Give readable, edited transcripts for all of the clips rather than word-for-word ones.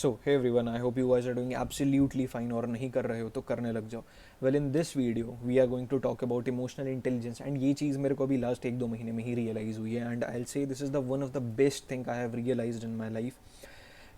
So, hey everyone, I hope you guys are doing absolutely fine और नहीं कर रहे हो तो करने लग जाओ. Well, in this video, we are going to talk about emotional intelligence and ये चीज़ मेरे को अभी लास्ट 1-2 महीने में ही रियलाइज़ हुई है and I'll say this is the one of the best thing I have realized in my life.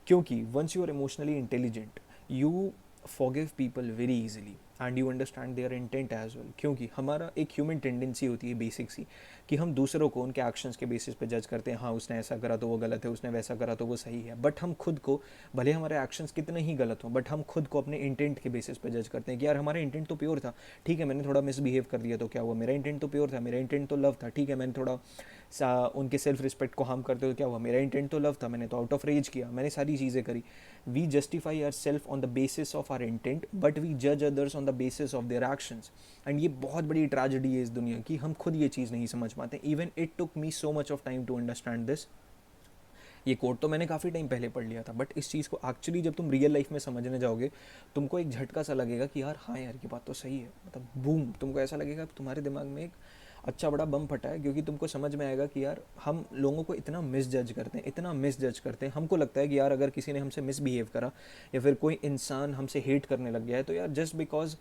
क्योंकि once you are emotionally intelligent, you forgive people very easily and you understand their intent as well. क्योंकि हमारा एक human tendency होती है basic सी कि हम दूसरों को उनके एक्शंस के बेसिस पे जज करते हैं. हाँ, उसने ऐसा करा तो वो गलत है, उसने वैसा करा तो वो सही है. बट हम खुद को, भले हमारे एक्शंस कितने ही गलत हों, बट हम खुद को अपने इंटेंट के बेसिस पे जज करते हैं कि यार हमारा इंटेंट तो प्योर था. ठीक है, मैंने थोड़ा मिसबिहेव कर दिया तो क्या हुआ, मेरा इंटेंट तो प्योर था, मेरा इंटेंट तो लव था. ठीक है, मैंने थोड़ा उनके सेल्फ रिस्पेक्ट को हार्म करते तो क्या हुआ, मेरा इंटेंट तो लव था, मैंने तो आउट ऑफ रेज किया, मैंने सारी चीज़ें करी. We justify our self on the basis of our intent but we जज others on the basis of their actions. And ये बहुत बड़ी ट्रेजेडी है इस दुनिया की, हम खुद ये चीज़ नहीं समझ पाते. Even it took me so much of time to understand this. ये कोड तो मैंने काफ़ी टाइम पहले पढ़ लिया था, बट इस चीज़ को एक्चुअली जब तुम रियल लाइफ में समझने जाओगे तुमको एक झटका सा लगेगा कि यार हाँ यार ये बात तो सही है. मतलब बूम, तुमको ऐसा लगेगा तुम्हारे दिमाग में एक अच्छा बड़ा बम फटा है. क्योंकि तुमको समझ में आएगा कि यार हम लोगों को इतना मिस जज करते हैं, इतना मिस जज करते हैं. हमको लगता है कि यार अगर किसी ने हमसे मिसबिहेव करा या फिर कोई इंसान हमसे हेट करने लग गया है तो यार जस्ट बिकॉज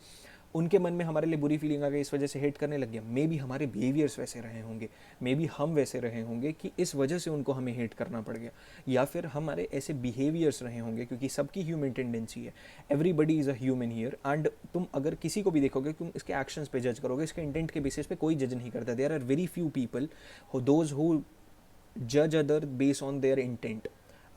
उनके मन में हमारे लिए बुरी फीलिंग आ गई, इस वजह से हेट करने लग गया. मे बी हमारे बिहेवियर्स वैसे रहे होंगे, मे बी हम वैसे रहे होंगे कि इस वजह से उनको हमें हेट करना पड़ गया, या फिर हमारे ऐसे बिहेवियर्स रहे होंगे. क्योंकि सबकी ह्यूमन टेंडेंसी है, everybody is a human here. And तुम अगर किसी को भी देखोगे, तुम इसके एक्शंस पे जज करोगे, इसके इंटेंट के बेसिस पे कोई जज नहीं करता. There are very few people those who judge other based on their intent,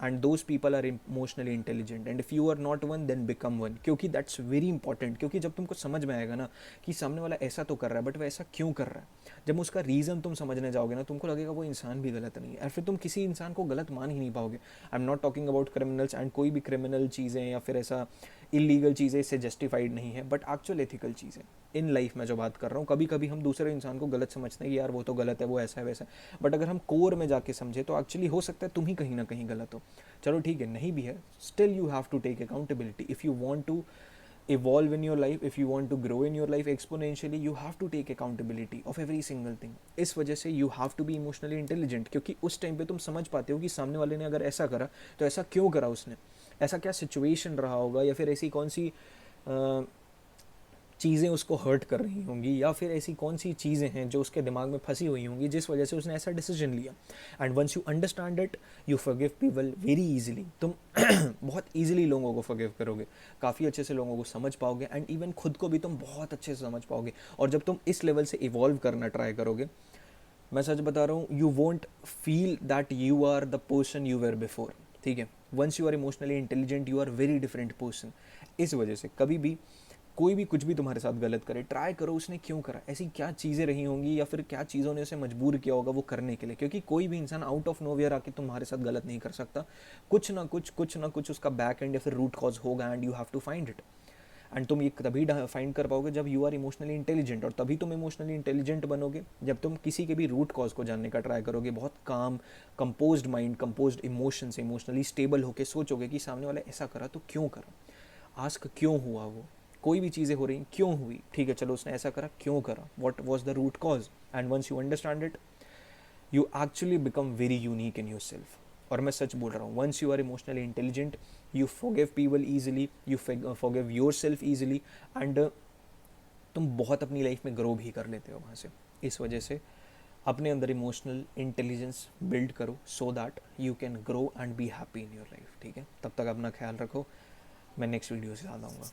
and those people are emotionally intelligent. And if you are not one, then become one. क्योंकि that's very important. क्योंकि जब तुमको समझ में आएगा ना कि सामने वाला ऐसा तो कर रहा है बट वह ऐसा क्यों कर रहा है, जब उसका रीज़न तुम समझने जाओगे ना तुमको लगेगा वो इंसान भी गलत नहीं है, और फिर तुम किसी इंसान को गलत मान ही नहीं पाओगे. I am not talking about criminals, and कोई भी क्रिमिनल चीज़ें या फिर ऐसा इलीगल चीज़ें इससे जस्टिफाइड नहीं है, बट एक्चुअल एथिकल चीज़ें इन लाइफ में जो बात कर रहा हूँ. कभी कभी हम दूसरे इंसान को गलत समझते हैं कि यार वो तो गलत है, वो ऐसा है वैसा है. बट अगर हम कोर में जाके समझे तो एक्चुअली हो सकता है तुम ही कहीं ना कहीं गलत हो. चलो ठीक है, नहीं भी है, still you have to take accountability. If you want to evolve in your life, if you want to grow in your life exponentially, you have to take accountability of every single thing. इस वजह से you have to be emotionally intelligent. क्योंकि उस time पे तुम समझ पाते हो कि सामने वाले ने अगर ऐसा करा तो ऐसा क्यों करा उसने, ऐसा क्या सिचुएशन रहा होगा, या फिर ऐसी कौन सी चीज़ें उसको हर्ट कर रही होंगी, या फिर ऐसी कौन सी चीज़ें हैं जो उसके दिमाग में फंसी हुई होंगी जिस वजह से उसने ऐसा डिसीजन लिया. And once you understand it, you forgive people very easily. तुम बहुत ईजिली लोगों को फॉरगिव करोगे, काफ़ी अच्छे से लोगों को समझ पाओगे, एंड इवन खुद को भी तुम बहुत अच्छे से समझ पाओगे. और जब तुम इस लेवल से इवॉल्व करना ट्राई करोगे, मैं सच बता रहा हूँ, you won't feel that you are the person you were before. ठीक है, once you are emotionally intelligent you are very different person. इस वजह से कभी भी कोई भी कुछ भी तुम्हारे साथ गलत करे, ट्राई करो उसने क्यों करा, ऐसी क्या चीज़ें रही होंगी या फिर क्या चीज़ों ने उसे मजबूर किया होगा वो करने के लिए. क्योंकि कोई भी इंसान आउट ऑफ नोवेयर आके तुम्हारे साथ गलत नहीं कर सकता. कुछ ना कुछ उसका बैक एंड या फिर रूट कॉज होगा, and you have to find it. And तुम ये तभी फाइंड कर पाओगे जब यू आर इमोशनली इंटेलिजेंट. और तभी तुम इमोशनली इंटेलिजेंट बनोगे जब तुम किसी के भी रूट कॉज को जानने का ट्राई करोगे, बहुत काम, कंपोज्ड माइंड, कंपोज्ड इमोशन से इमोशनली स्टेबल होकर सोचोगे कि सामने वाला ऐसा करा तो क्यों करा, आस्क क्यों हुआ वो. कोई भी चीज़ें हो रही क्यों हुई, ठीक है चलो उसने ऐसा करा क्यों करा, what was the root cause. And once you understand it, you actually become very unique in your self. और मैं सच बोल रहा हूँ, once you are emotionally intelligent you forgive people easily, you forgive your self easily, and तुम बहुत अपनी life में ग्रो भी कर लेते हो वहाँ से. इस वजह से अपने अंदर इमोशनल इंटेलिजेंस बिल्ड करो so that you can grow and be happy in your life. ठीक है, तब तक अपना ख्याल रखो. मैं नेक्स्ट वीडियो से याद आऊँगा.